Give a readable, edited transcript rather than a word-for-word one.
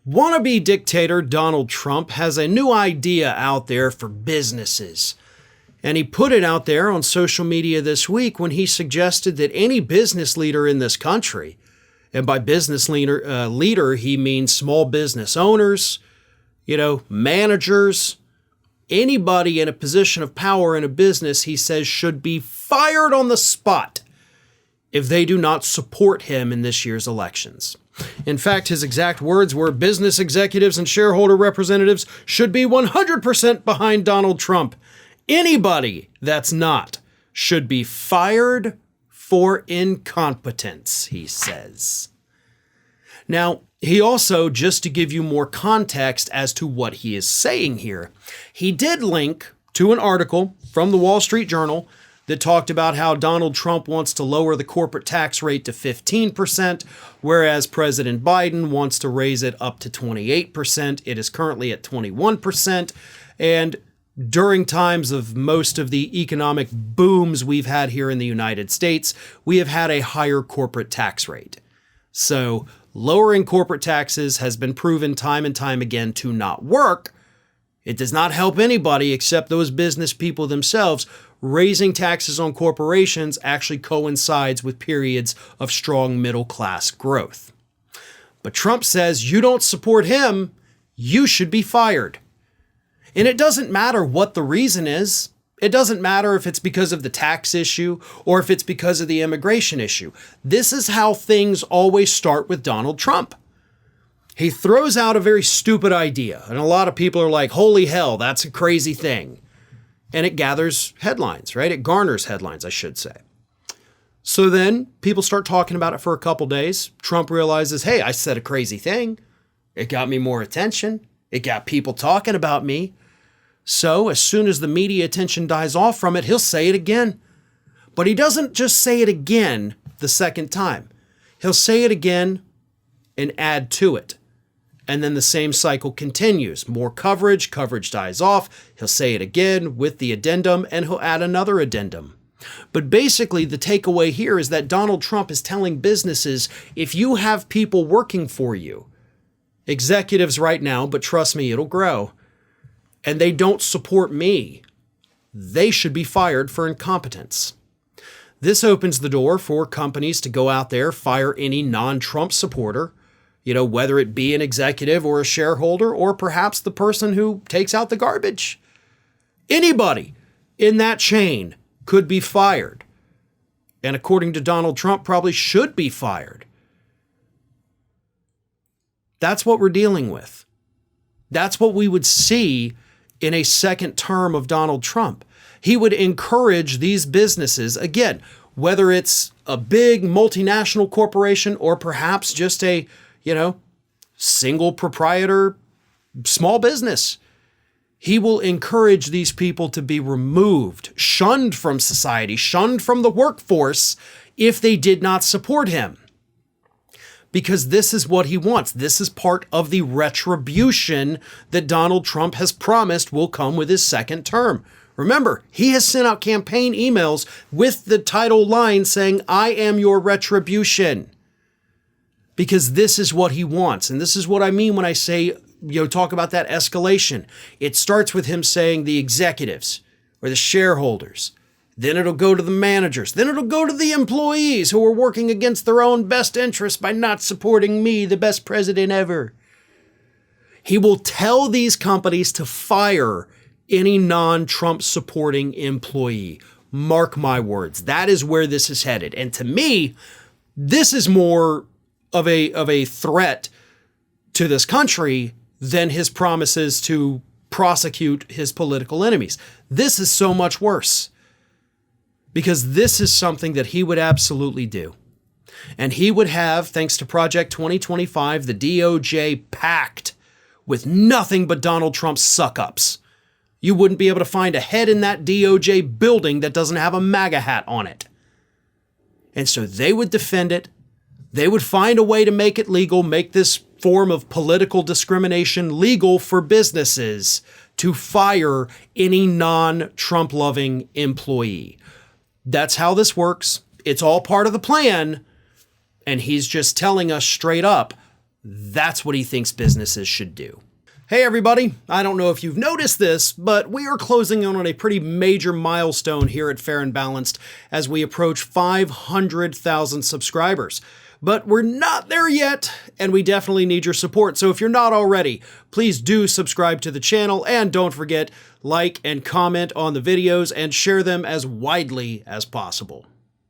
Wannabe dictator Donald Trump has a new idea out there for businesses. And he put it out there on social media this week when he suggested that any business leader in this country, and by business leader, he means small business owners, managers, anybody in a position of power in a business, he says, should be fired on the spot if they do not support him in this year's elections. In fact, his exact words were, business executives and shareholder representatives should be 100% behind Donald Trump. Anybody that's not should be fired for incompetence, he says. Now, he also, just to give you more context as to what he is saying here, he did link to an article from the Wall Street Journal that talked about how Donald Trump wants to lower the corporate tax rate to 15%, whereas President Biden wants to raise it up to 28%. It is currently at 21%. And during times of most of the economic booms we've had here in the United States, we have had a higher corporate tax rate. So lowering corporate taxes has been proven time and time again to not work. It does not help anybody except those business people themselves. Raising taxes on corporations actually coincides with periods of strong middle-class growth. But Trump says you don't support him, you should be fired. And it doesn't matter what the reason is. It doesn't matter if it's because of the tax issue or if it's because of the immigration issue. This is how things always start with Donald Trump. He throws out a very stupid idea, and a lot of people are like, holy hell, that's a crazy thing. And it gathers headlines, right? It garners headlines, I should say. So then people start talking about it for a couple days. Trump realizes, hey, I said a crazy thing. It got me more attention. It got people talking about me. So as soon as the media attention dies off from it, he'll say it again. But he doesn't just say it again the second time. He'll say it again and add to it. And then the same cycle continues. More coverage dies off. He'll say it again with the addendum, and he'll add another addendum. But basically, the takeaway here is that Donald Trump is telling businesses, if you have people working for you, executives right now, but trust me, it'll grow, and they don't support me, they should be fired for incompetence. This opens the door for companies to go out there, fire any non-Trump supporter, whether it be an executive or a shareholder, or perhaps the person who takes out the garbage. Anybody in that chain could be fired. And according to Donald Trump, probably should be fired. That's what we're dealing with. That's what we would see in a second term of Donald Trump. He would encourage these businesses, again, whether it's a big multinational corporation or perhaps just a single proprietor, small business. He will encourage these people to be removed, shunned from society, shunned from the workforce if they did not support him. Because this is what he wants. This is part of the retribution that Donald Trump has promised will come with his second term. Remember, he has sent out campaign emails with the title line saying, I am your retribution. Because this is what he wants. And this is what I mean when I say, talk about that escalation. It starts with him saying the executives or the shareholders. Then it'll go to the managers. Then it'll go to the employees who are working against their own best interests by not supporting me, the best president ever. He will tell these companies to fire any non-Trump supporting employee. Mark my words. That is where this is headed. And to me, this is more of a threat to this country than his promises to prosecute his political enemies. This is so much worse because this is something that he would absolutely do. And he would have, thanks to Project 2025, the DOJ packed with nothing but Donald Trump's suck-ups. You wouldn't be able to find a head in that DOJ building that doesn't have a MAGA hat on it. And so they would defend it. They would find a way to make it legal, make this form of political discrimination legal for businesses to fire any non-Trump loving employee. That's how this works. It's all part of the plan. And he's just telling us straight up, That's what he thinks businesses should do. Hey everybody, I don't know if you've noticed this, but we are closing in on a pretty major milestone here at Fair and Balanced as we approach 500,000 subscribers. But we're not there yet, and we definitely need your support. So if you're not already, please do subscribe to the channel, and don't forget, like and comment on the videos and share them as widely as possible.